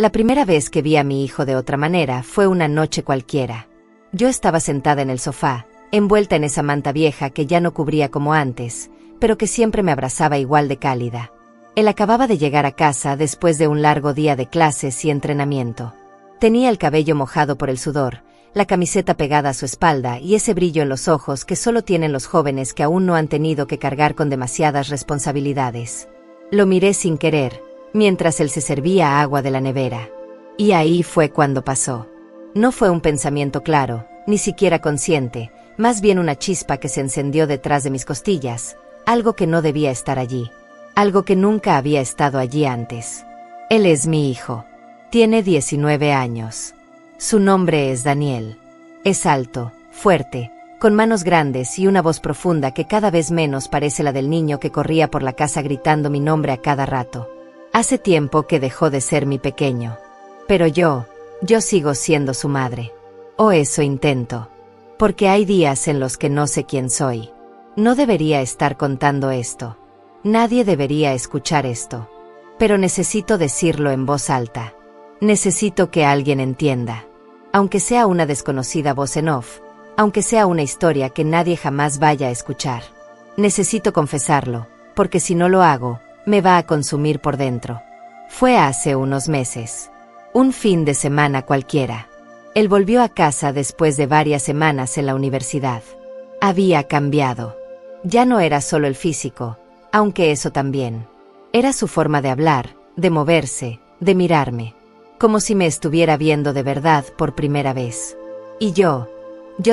La primera vez que vi a mi hijo de otra manera fue una noche cualquiera. Yo estaba sentada en el sofá, envuelta en esa manta vieja que ya no cubría como antes, pero que siempre me abrazaba igual de cálida. Él acababa de llegar a casa después de un largo día de clases y entrenamiento. Tenía el cabello mojado por el sudor, la camiseta pegada a su espalda y ese brillo en los ojos que solo tienen los jóvenes que aún no han tenido que cargar con demasiadas responsabilidades. Lo miré sin querer, mientras él se servía agua de la nevera. Y ahí fue cuando pasó. No fue un pensamiento claro, ni siquiera consciente, más bien una chispa que se encendió detrás de mis costillas, algo que no debía estar allí. Algo que nunca había estado allí antes. Él es mi hijo. Tiene 19 años. Su nombre es Daniel. Es alto, fuerte, con manos grandes y una voz profunda que cada vez menos parece la del niño que corría por la casa gritando mi nombre a cada rato. Hace tiempo que dejó de ser mi pequeño. Pero yo sigo siendo su madre. O eso intento. Porque hay días en los que no sé quién soy. No debería estar contando esto. Nadie debería escuchar esto. Pero necesito decirlo en voz alta. Necesito que alguien entienda. Aunque sea una desconocida voz en off, aunque sea una historia que nadie jamás vaya a escuchar. Necesito confesarlo, porque si no lo hago, me va a consumir por dentro. Fue hace unos meses. Un fin de semana cualquiera. Él volvió a casa después de varias semanas en la universidad. Había cambiado. Ya no era solo el físico, aunque eso también. Era su forma de hablar, de moverse, de mirarme. Como si me estuviera viendo de verdad por primera vez. Y yo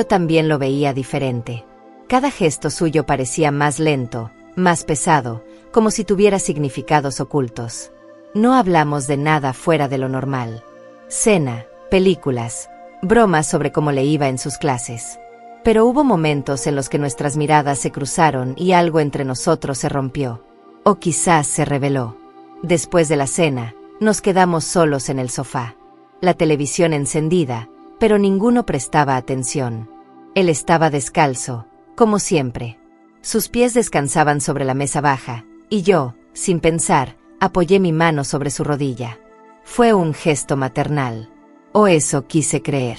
también lo veía diferente. Cada gesto suyo parecía más lento, más pesado, como si tuviera significados ocultos. No hablamos de nada fuera de lo normal. Cena, películas, bromas sobre cómo le iba en sus clases. Pero hubo momentos en los que nuestras miradas se cruzaron y algo entre nosotros se rompió. O quizás se reveló. Después de la cena, nos quedamos solos en el sofá. La televisión encendida, pero ninguno prestaba atención. Él estaba descalzo, como siempre. Sus pies descansaban sobre la mesa baja, y yo, sin pensar, apoyé mi mano sobre su rodilla. Fue un gesto maternal. O eso quise creer.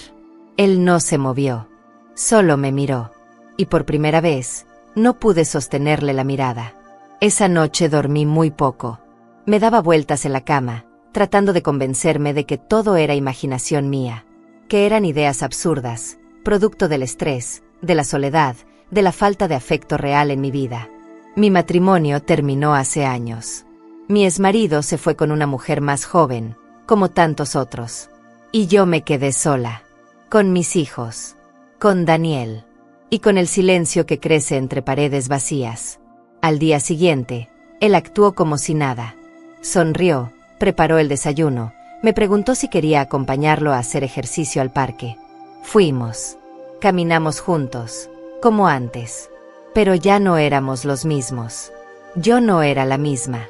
Él no se movió. Solo me miró. Y por primera vez, no pude sostenerle la mirada. Esa noche dormí muy poco. Me daba vueltas en la cama, tratando de convencerme de que todo era imaginación mía. Que eran ideas absurdas, producto del estrés, de la soledad, de la falta de afecto real en mi vida. Mi matrimonio terminó hace años. Mi exmarido se fue con una mujer más joven, como tantos otros. Y yo me quedé sola. Con mis hijos. Con Daniel. Y con el silencio que crece entre paredes vacías. Al día siguiente, él actuó como si nada. Sonrió, preparó el desayuno, me preguntó si quería acompañarlo a hacer ejercicio al parque. Fuimos. Caminamos juntos, como antes. Pero ya no éramos los mismos. Yo no era la misma.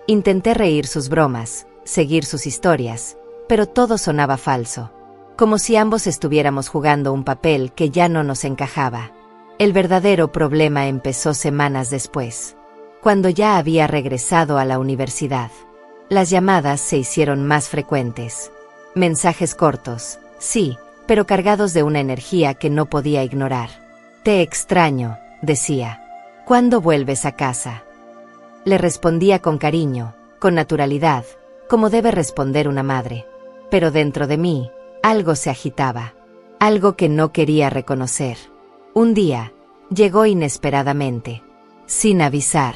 Intenté reír sus bromas, seguir sus historias, pero todo sonaba falso. Como si ambos estuviéramos jugando un papel que ya no nos encajaba. El verdadero problema empezó semanas después, cuando ya había regresado a la universidad. Las llamadas se hicieron más frecuentes. Mensajes cortos, sí, pero cargados de una energía que no podía ignorar. Te extraño, decía. ¿Cuándo vuelves a casa? Le respondía con cariño, con naturalidad, como debe responder una madre. Pero dentro de mí, algo se agitaba. Algo que no quería reconocer. Un día, llegó inesperadamente. Sin avisar.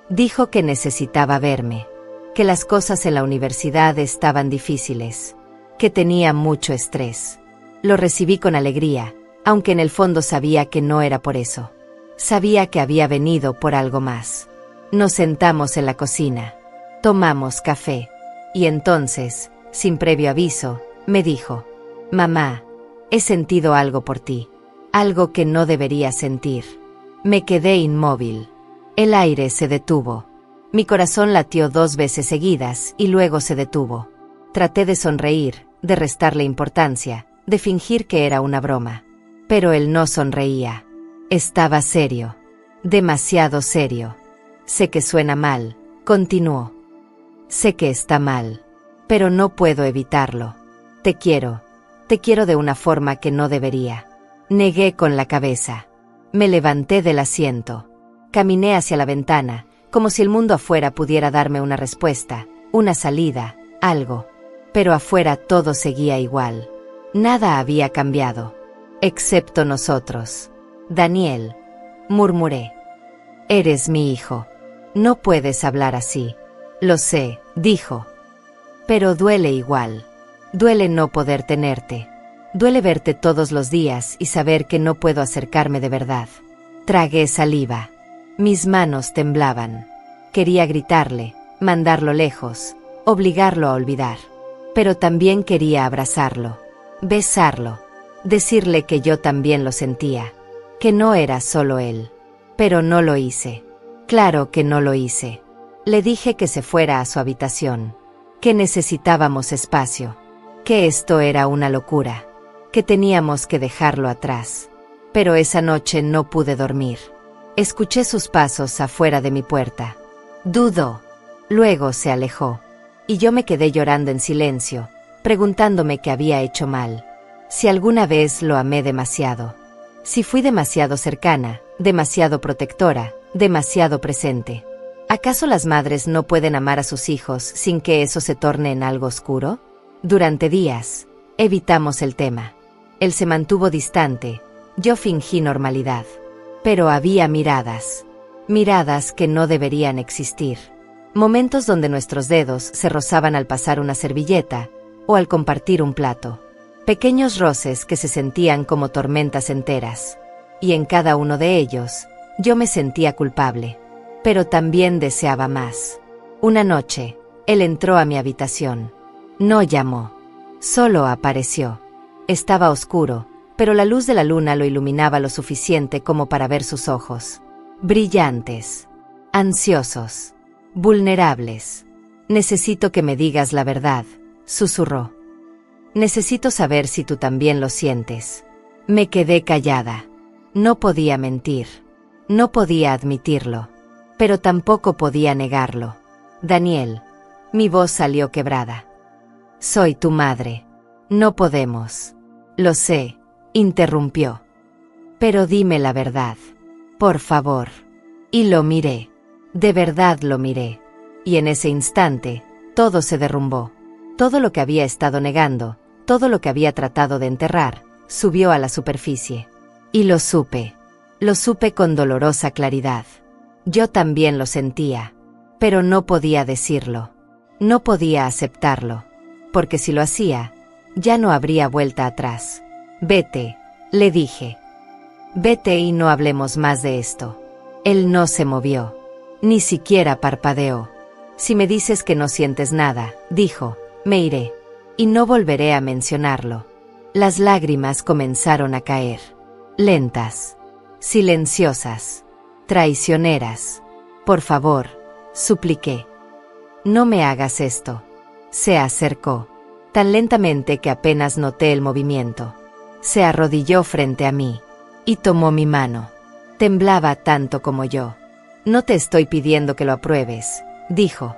Dijo que necesitaba verme. Que las cosas en la universidad estaban difíciles. Que tenía mucho estrés. Lo recibí con alegría, aunque en el fondo sabía que no era por eso. Sabía que había venido por algo más. Nos sentamos en la cocina. Tomamos café. Y entonces, sin previo aviso, me dijo: «Mamá, he sentido algo por ti. Algo que no debería sentir». Me quedé inmóvil. El aire se detuvo. Mi corazón latió 2 veces seguidas y luego se detuvo. Traté de sonreír, de restarle importancia, de fingir que era una broma. Pero él no sonreía. Estaba serio. Demasiado serio. Sé que suena mal, continuó. Sé que está mal. Pero no puedo evitarlo. Te quiero de una forma que no debería. Negué con la cabeza. Me levanté del asiento. Caminé hacia la ventana, como si el mundo afuera pudiera darme una respuesta, una salida, algo. Pero afuera todo seguía igual. Nada había cambiado. Excepto nosotros. Daniel, murmuré. Eres mi hijo. No puedes hablar así. Lo sé, dijo. Pero duele igual. Duele no poder tenerte. Duele verte todos los días y saber que no puedo acercarme de verdad. Tragué saliva. Mis manos temblaban. Quería gritarle, mandarlo lejos, obligarlo a olvidar. Pero también quería abrazarlo, besarlo, decirle que yo también lo sentía, que no era solo él. Pero no lo hice. Claro que no lo hice. Le dije que se fuera a su habitación, que necesitábamos espacio, que esto era una locura, que teníamos que dejarlo atrás. Pero esa noche no pude dormir. Escuché sus pasos afuera de mi puerta. Dudó. Luego se alejó. Y yo me quedé llorando en silencio, preguntándome qué había hecho mal. Si alguna vez lo amé demasiado. Si fui demasiado cercana, demasiado protectora, demasiado presente. ¿Acaso las madres no pueden amar a sus hijos sin que eso se torne en algo oscuro? Durante días, evitamos el tema. Él se mantuvo distante, yo fingí normalidad. Pero había miradas. Miradas que no deberían existir. Momentos donde nuestros dedos se rozaban al pasar una servilleta, o al compartir un plato. Pequeños roces que se sentían como tormentas enteras. Y en cada uno de ellos, yo me sentía culpable. Pero también deseaba más. Una noche, él entró a mi habitación. No llamó. Solo apareció. Estaba oscuro, pero la luz de la luna lo iluminaba lo suficiente como para ver sus ojos. Brillantes. Ansiosos. Vulnerables. Necesito que me digas la verdad, susurró. Necesito saber si tú también lo sientes. Me quedé callada. No podía mentir. No podía admitirlo. Pero tampoco podía negarlo. Daniel. Mi voz salió quebrada. Soy tu madre. No podemos. Lo sé, interrumpió. Pero dime la verdad. Por favor. Y lo miré. De verdad lo miré. Y en ese instante, todo se derrumbó. Todo lo que había estado negando, todo lo que había tratado de enterrar, subió a la superficie. Y lo supe. Lo supe con dolorosa claridad. Yo también lo sentía. Pero no podía decirlo. No podía aceptarlo. Porque si lo hacía, ya no habría vuelta atrás. Vete, le dije. Vete y no hablemos más de esto. Él no se movió. Ni siquiera parpadeó. Si me dices que no sientes nada, dijo, me iré. Y no volveré a mencionarlo. Las lágrimas comenzaron a caer. Lentas. Silenciosas. Traicioneras. Por favor, supliqué. No me hagas esto. Se acercó. Tan lentamente que apenas noté el movimiento. Se arrodilló frente a mí. Y tomó mi mano. Temblaba tanto como yo. No te estoy pidiendo que lo apruebes, dijo.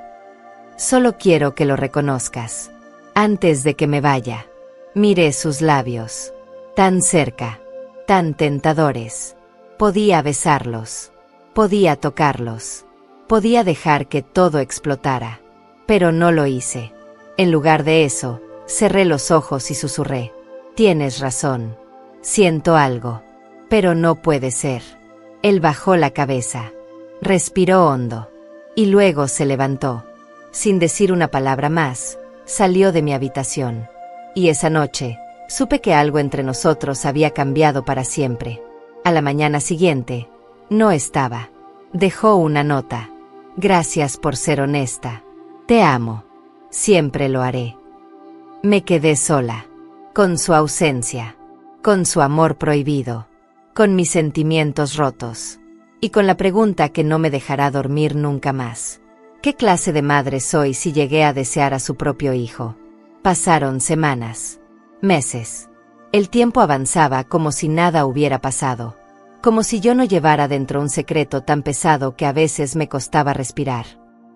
Solo quiero que lo reconozcas. Antes de que me vaya. Miré sus labios. Tan cerca. Tan tentadores. Podía besarlos. Podía tocarlos. Podía dejar que todo explotara. Pero no lo hice. En lugar de eso, cerré los ojos y susurré. Tienes razón. Siento algo. Pero no puede ser. Él bajó la cabeza. Respiró hondo. Y luego se levantó. Sin decir una palabra más, salió de mi habitación. Y esa noche, supe que algo entre nosotros había cambiado para siempre. A la mañana siguiente, no estaba. Dejó una nota. Gracias por ser honesta. Te amo. Siempre lo haré. Me quedé sola. Con su ausencia. Con su amor prohibido. Con mis sentimientos rotos. Y con la pregunta que no me dejará dormir nunca más. ¿Qué clase de madre soy si llegué a desear a su propio hijo? Pasaron semanas. Meses. El tiempo avanzaba como si nada hubiera pasado. Como si yo no llevara dentro un secreto tan pesado que a veces me costaba respirar.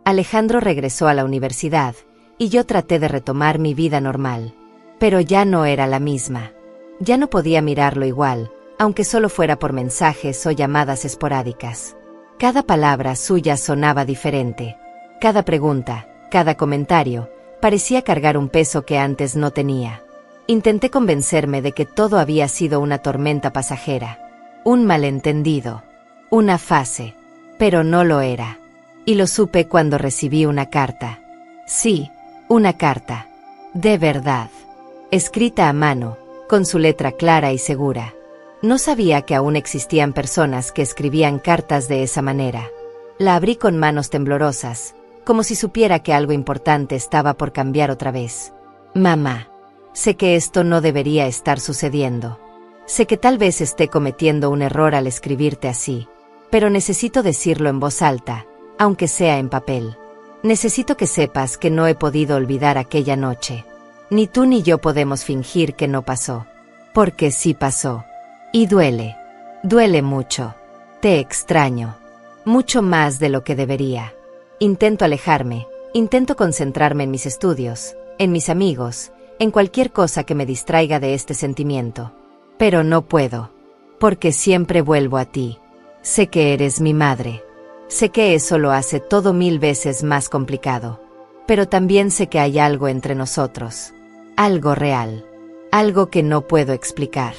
Alejandro regresó a la universidad, y yo traté de retomar mi vida normal. Pero ya no era la misma. Ya no podía mirarlo igual, aunque solo fuera por mensajes o llamadas esporádicas. Cada palabra suya sonaba diferente. Cada pregunta, cada comentario, parecía cargar un peso que antes no tenía. Intenté convencerme de que todo había sido una tormenta pasajera, un malentendido, una fase, pero no lo era. Y lo supe cuando recibí una carta. Sí, una carta. De verdad. Escrita a mano, con su letra clara y segura. No sabía que aún existían personas que escribían cartas de esa manera. La abrí con manos temblorosas, como si supiera que algo importante estaba por cambiar otra vez. Mamá, sé que esto no debería estar sucediendo. Sé que tal vez esté cometiendo un error al escribirte así, pero necesito decirlo en voz alta, aunque sea en papel. Necesito que sepas que no he podido olvidar aquella noche. Ni tú ni yo podemos fingir que no pasó. Porque sí pasó. Y duele. Duele mucho. Te extraño. Mucho más de lo que debería. Intento alejarme, intento concentrarme en mis estudios, en mis amigos, en cualquier cosa que me distraiga de este sentimiento. Pero no puedo. Porque siempre vuelvo a ti. Sé que eres mi madre. Sé que eso lo hace todo 1000 veces más complicado. Pero también sé que hay algo entre nosotros. Algo real. Algo que no puedo explicar.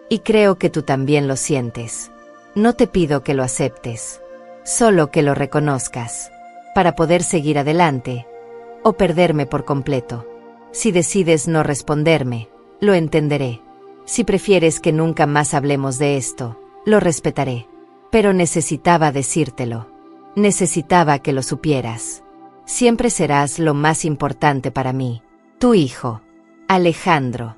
Y creo que tú también lo sientes. No te pido que lo aceptes. Solo que lo reconozcas. Para poder seguir adelante. O perderme por completo. Si decides no responderme, lo entenderé. Si prefieres que nunca más hablemos de esto, lo respetaré. Pero necesitaba decírtelo. Necesitaba que lo supieras. Siempre serás lo más importante para mí. Tu hijo, Alejandro.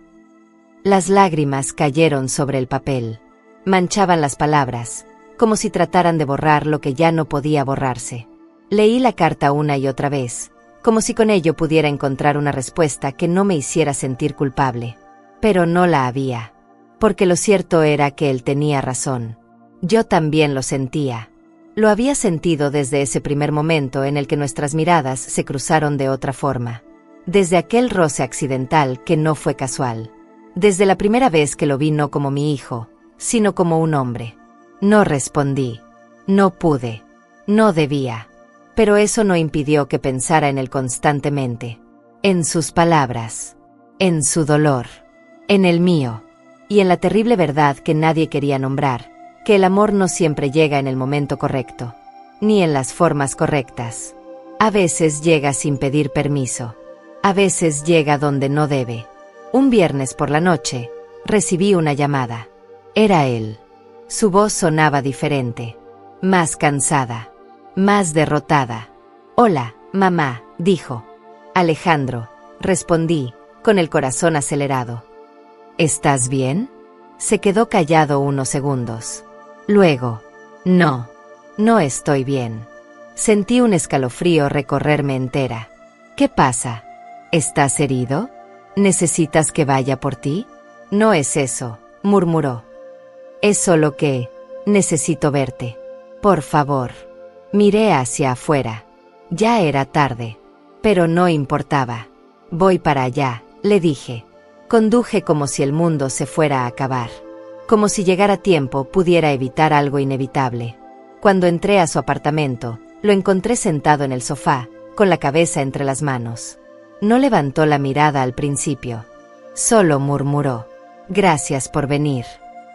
Las lágrimas cayeron sobre el papel. Manchaban las palabras, como si trataran de borrar lo que ya no podía borrarse. Leí la carta una y otra vez, como si con ello pudiera encontrar una respuesta que no me hiciera sentir culpable. Pero no la había. Porque lo cierto era que él tenía razón. Yo también lo sentía. Lo había sentido desde ese primer momento en el que nuestras miradas se cruzaron de otra forma. Desde aquel roce accidental que no fue casual. Desde la primera vez que lo vi no como mi hijo, sino como un hombre. No respondí. No pude. No debía. Pero eso no impidió que pensara en él constantemente. En sus palabras. En su dolor. En el mío. Y en la terrible verdad que nadie quería nombrar, que el amor no siempre llega en el momento correcto. Ni en las formas correctas. A veces llega sin pedir permiso. A veces llega donde no debe. Un viernes por la noche, recibí una llamada. Era él. Su voz sonaba diferente. Más cansada. Más derrotada. Hola, mamá, dijo. Alejandro, respondí, con el corazón acelerado. ¿Estás bien? Se quedó callado unos segundos. Luego, no, no estoy bien. Sentí un escalofrío recorrerme entera. ¿Qué pasa? ¿Estás herido? ¿Necesitas que vaya por ti? No es eso, murmuró. Es solo que necesito verte. Por favor. Miré hacia afuera. Ya era tarde. Pero no importaba. Voy para allá, le dije. Conduje como si el mundo se fuera a acabar. Como si llegar a tiempo pudiera evitar algo inevitable. Cuando entré a su apartamento, lo encontré sentado en el sofá, con la cabeza entre las manos. No levantó la mirada al principio. Solo murmuró. Gracias por venir.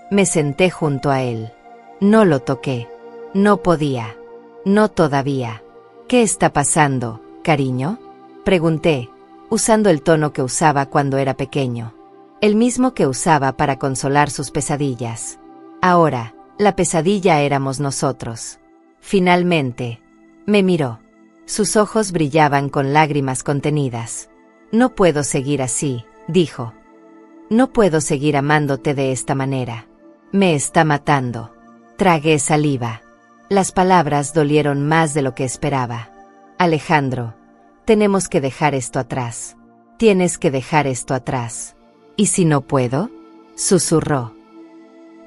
Me senté junto a él. No lo toqué. No podía. No todavía. ¿Qué está pasando, cariño? Pregunté, usando el tono que usaba cuando era pequeño. El mismo que usaba para consolar sus pesadillas. Ahora, la pesadilla éramos nosotros. Finalmente, me miró. Sus ojos brillaban con lágrimas contenidas. No puedo seguir así, dijo. No puedo seguir amándote de esta manera. Me está matando. Tragué saliva. Las palabras dolieron más de lo que esperaba. Alejandro, tenemos que dejar esto atrás. Tienes que dejar esto atrás. ¿Y si no puedo? Susurró.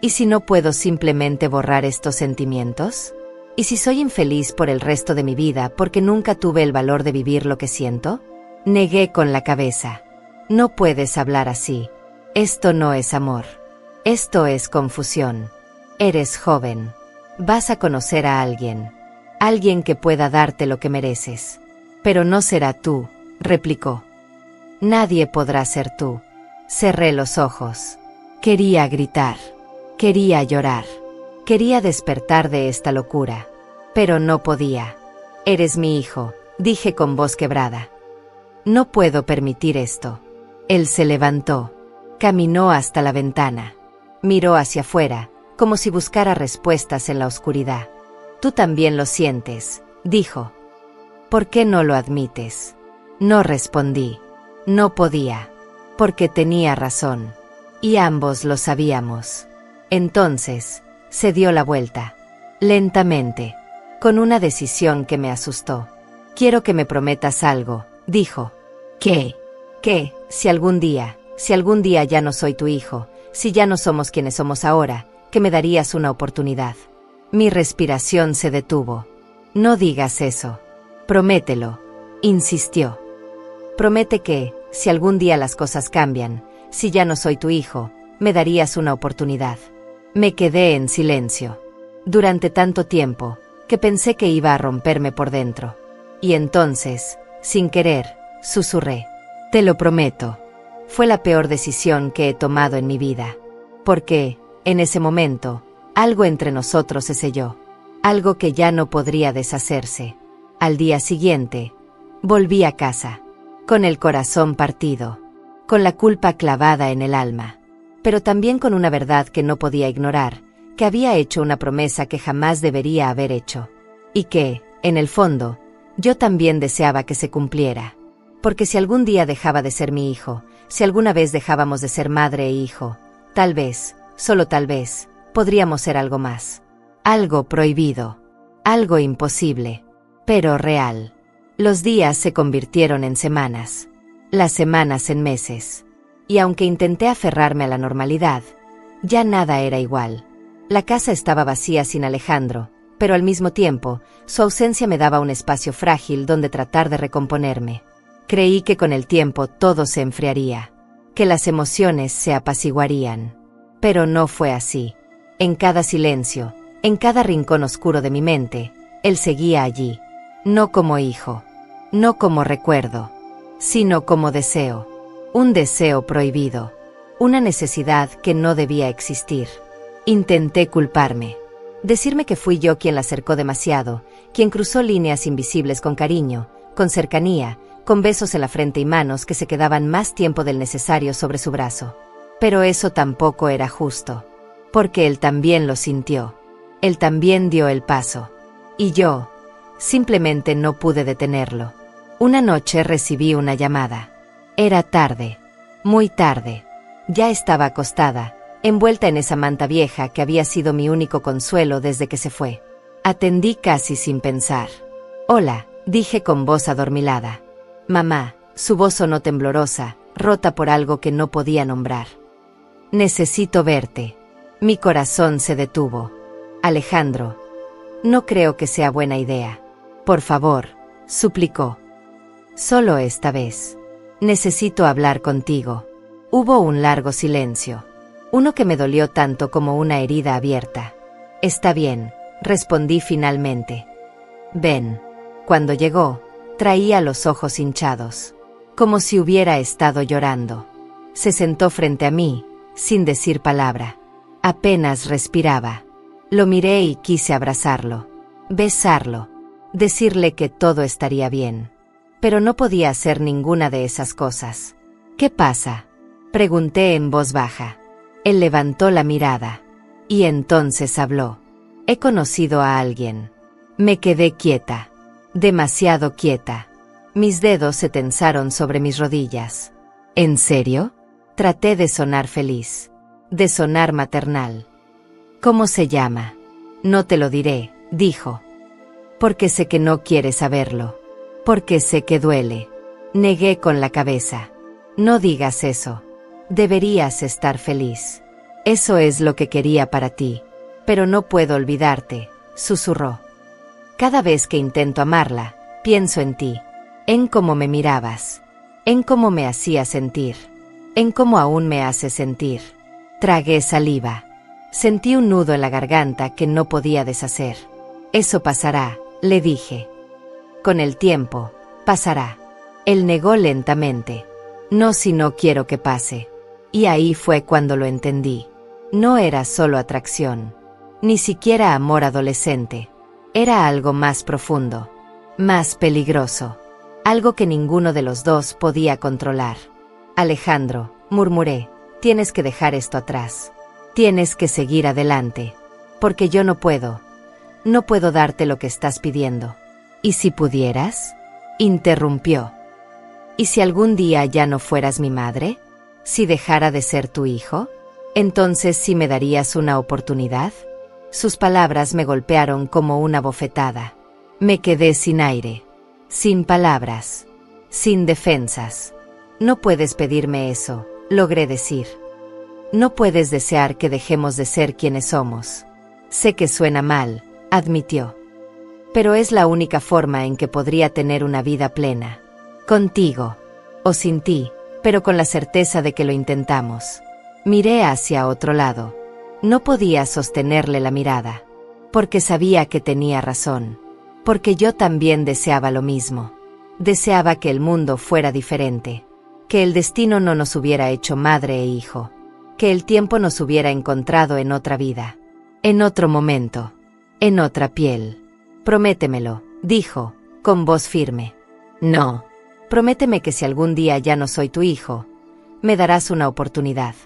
¿Y si no puedo simplemente borrar estos sentimientos? ¿Y si soy infeliz por el resto de mi vida porque nunca tuve el valor de vivir lo que siento? Negué con la cabeza. No puedes hablar así. Esto no es amor. Esto es confusión. Eres joven. Vas a conocer a alguien. Alguien que pueda darte lo que mereces. Pero no será tú, replicó. Nadie podrá ser tú. Cerré los ojos. Quería gritar. Quería llorar. Quería despertar de esta locura. Pero no podía. Eres mi hijo, dije con voz quebrada. No puedo permitir esto. Él se levantó. Caminó hasta la ventana. Miró hacia afuera, como si buscara respuestas en la oscuridad. Tú también lo sientes, dijo. ¿Por qué no lo admites? No respondí. No podía. Porque tenía razón. Y ambos lo sabíamos. Entonces, se dio la vuelta. Lentamente. Con una decisión que me asustó. Quiero que me prometas algo, dijo. ¿Qué? ¿Qué? Si algún día ya no soy tu hijo, si ya no somos quienes somos ahora, que me darías una oportunidad. Mi respiración se detuvo. No digas eso. Promételo, insistió. Promete que, si algún día las cosas cambian, si ya no soy tu hijo, me darías una oportunidad. Me quedé en silencio. Durante tanto tiempo, que pensé que iba a romperme por dentro. Y entonces, sin querer, susurré. Te lo prometo. Fue la peor decisión que he tomado en mi vida. Porque, en ese momento, algo entre nosotros se selló. Algo que ya no podría deshacerse. Al día siguiente, volví a casa. Con el corazón partido. Con la culpa clavada en el alma. Pero también con una verdad que no podía ignorar, que había hecho una promesa que jamás debería haber hecho. Y que, en el fondo, yo también deseaba que se cumpliera. Porque si algún día dejaba de ser mi hijo, si alguna vez dejábamos de ser madre e hijo, tal vez, solo tal vez, podríamos ser algo más. Algo prohibido. Algo imposible. Pero real. Los días se convirtieron en semanas. Las semanas en meses. Y aunque intenté aferrarme a la normalidad, ya nada era igual. La casa estaba vacía sin Alejandro, pero al mismo tiempo, su ausencia me daba un espacio frágil donde tratar de recomponerme. Creí que con el tiempo todo se enfriaría, que las emociones se apaciguarían. Pero no fue así. En cada silencio, en cada rincón oscuro de mi mente, él seguía allí. No como hijo, no como recuerdo, sino como deseo. Un deseo prohibido. Una necesidad que no debía existir. Intenté culparme. Decirme que fui yo quien la acercó demasiado, quien cruzó líneas invisibles con cariño, con cercanía, con besos en la frente y manos que se quedaban más tiempo del necesario sobre su brazo. Pero eso tampoco era justo. Porque él también lo sintió. Él también dio el paso. Y yo, simplemente no pude detenerlo. Una noche recibí una llamada. Era tarde. Muy tarde. Ya estaba acostada, envuelta en esa manta vieja que había sido mi único consuelo desde que se fue. Atendí casi sin pensar. Hola, dije con voz adormilada. Mamá, su voz sonó temblorosa, rota por algo que no podía nombrar. Necesito verte. Mi corazón se detuvo. Alejandro. No creo que sea buena idea. Por favor, suplicó. Solo esta vez. Necesito hablar contigo. Hubo un largo silencio. Uno que me dolió tanto como una herida abierta. Está bien, respondí finalmente. Ven. Cuando llegó, traía los ojos hinchados. Como si hubiera estado llorando. Se sentó frente a mí, sin decir palabra. Apenas respiraba. Lo miré y quise abrazarlo. Besarlo. Decirle que todo estaría bien. Pero no podía hacer ninguna de esas cosas. ¿Qué pasa? Pregunté en voz baja. Él levantó la mirada. Y entonces habló. He conocido a alguien. Me quedé quieta. Demasiado quieta. Mis dedos se tensaron sobre mis rodillas. ¿En serio? Traté de sonar feliz. De sonar maternal. ¿Cómo se llama? No te lo diré, dijo. Porque sé que no quieres saberlo. Porque sé que duele. Negué con la cabeza. No digas eso. Deberías estar feliz. Eso es lo que quería para ti. Pero no puedo olvidarte, susurró. Cada vez que intento amarla, pienso en ti. En cómo me mirabas. en cómo me hacía sentir, en cómo aún me hace sentir. Tragué saliva. Sentí un nudo en la garganta que no podía deshacer. Eso pasará, le dije. Con el tiempo, pasará. Él negó lentamente. No, si no quiero que pase. Y ahí fue cuando lo entendí. No era solo atracción. Ni siquiera amor adolescente. Era algo más profundo. Más peligroso. Algo que ninguno de los dos podía controlar. Alejandro, murmuré, tienes que dejar esto atrás. Tienes que seguir adelante. Porque yo no puedo. No puedo darte lo que estás pidiendo. ¿Y si pudieras? Interrumpió. ¿Y si algún día ya no fueras mi madre? ¿Si dejara de ser tu hijo? Entonces, ¿sí me darías una oportunidad? Sus palabras me golpearon como una bofetada. Me quedé sin aire. Sin palabras. Sin defensas. No puedes pedirme eso, logré decir. No puedes desear que dejemos de ser quienes somos. Sé que suena mal, admitió. Pero es la única forma en que podría tener una vida plena. Contigo. O sin ti, pero con la certeza de que lo intentamos. Miré hacia otro lado. No podía sostenerle la mirada. Porque sabía que tenía razón. Porque yo también deseaba lo mismo. Deseaba que el mundo fuera diferente. Que el destino no nos hubiera hecho madre e hijo. Que el tiempo nos hubiera encontrado en otra vida. En otro momento. En otra piel. Prométemelo, dijo, con voz firme. No. Prométeme que si algún día ya no soy tu hijo, me darás una oportunidad.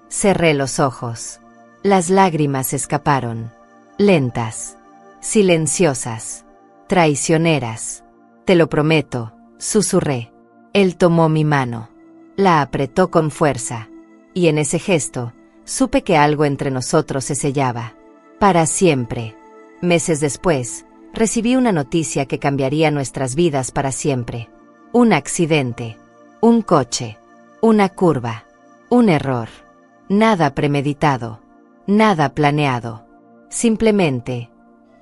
Cerré los ojos. Las lágrimas escaparon. Lentas. Silenciosas. Traicioneras. Te lo prometo, susurré. Él tomó mi mano. La apretó con fuerza. Y en ese gesto, supe que algo entre nosotros se sellaba. Para siempre. Meses después, recibí una noticia que cambiaría nuestras vidas para siempre. Un accidente. Un coche. Una curva. Un error. Nada premeditado. Nada planeado. Simplemente,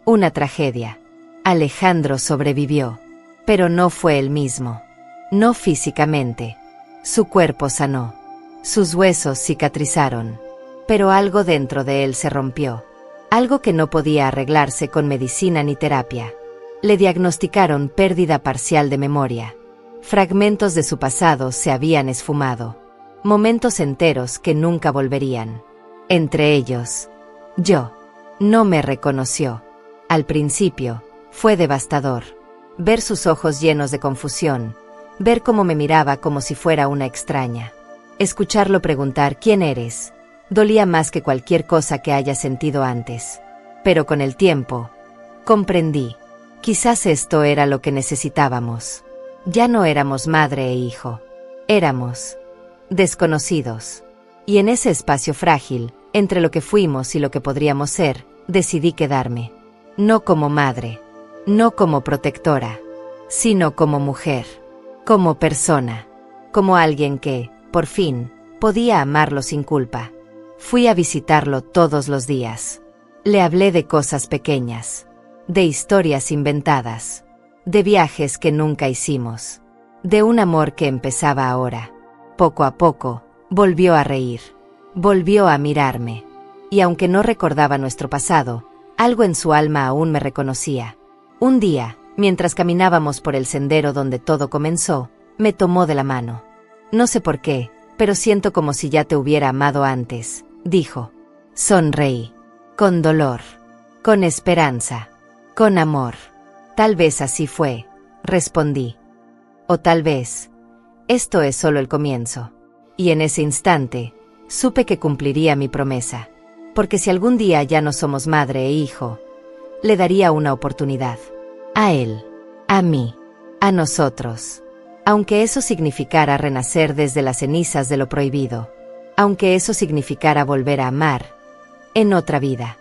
una tragedia. Alejandro sobrevivió. Pero no fue el mismo. No físicamente. Su cuerpo sanó. Sus huesos cicatrizaron. Pero algo dentro de él se rompió. Algo que no podía arreglarse con medicina ni terapia. Le diagnosticaron pérdida parcial de memoria. Fragmentos de su pasado se habían esfumado. Momentos enteros que nunca volverían. Entre ellos, yo. No me reconoció. Al principio, fue devastador. Ver sus ojos llenos de confusión. Ver cómo me miraba como si fuera una extraña. Escucharlo preguntar ¿quién eres? Dolía más que cualquier cosa que haya sentido antes. Pero con el tiempo, comprendí. Quizás esto era lo que necesitábamos. Ya no éramos madre e hijo. Éramos desconocidos. Y en ese espacio frágil, entre lo que fuimos y lo que podríamos ser, decidí quedarme. No como madre. No como protectora. Sino como mujer. Como persona. Como alguien que, por fin, podía amarlo sin culpa. Fui a visitarlo todos los días. Le hablé de cosas pequeñas. De historias inventadas. De viajes que nunca hicimos. De un amor que empezaba ahora. Poco a poco, volvió a reír. Volvió a mirarme. Y aunque no recordaba nuestro pasado, algo en su alma aún me reconocía. Un día, mientras caminábamos por el sendero donde todo comenzó, me tomó de la mano. No sé por qué, pero siento como si ya te hubiera amado antes, dijo. Sonreí. Con dolor. Con esperanza. Con amor. Tal vez así fue, respondí. O tal vez, esto es solo el comienzo. Y en ese instante, supe que cumpliría mi promesa. Porque si algún día ya no somos madre e hijo, le daría una oportunidad. A él. A mí. A nosotros. Aunque eso significara renacer desde las cenizas de lo prohibido. Aunque eso significara volver a amar. En otra vida.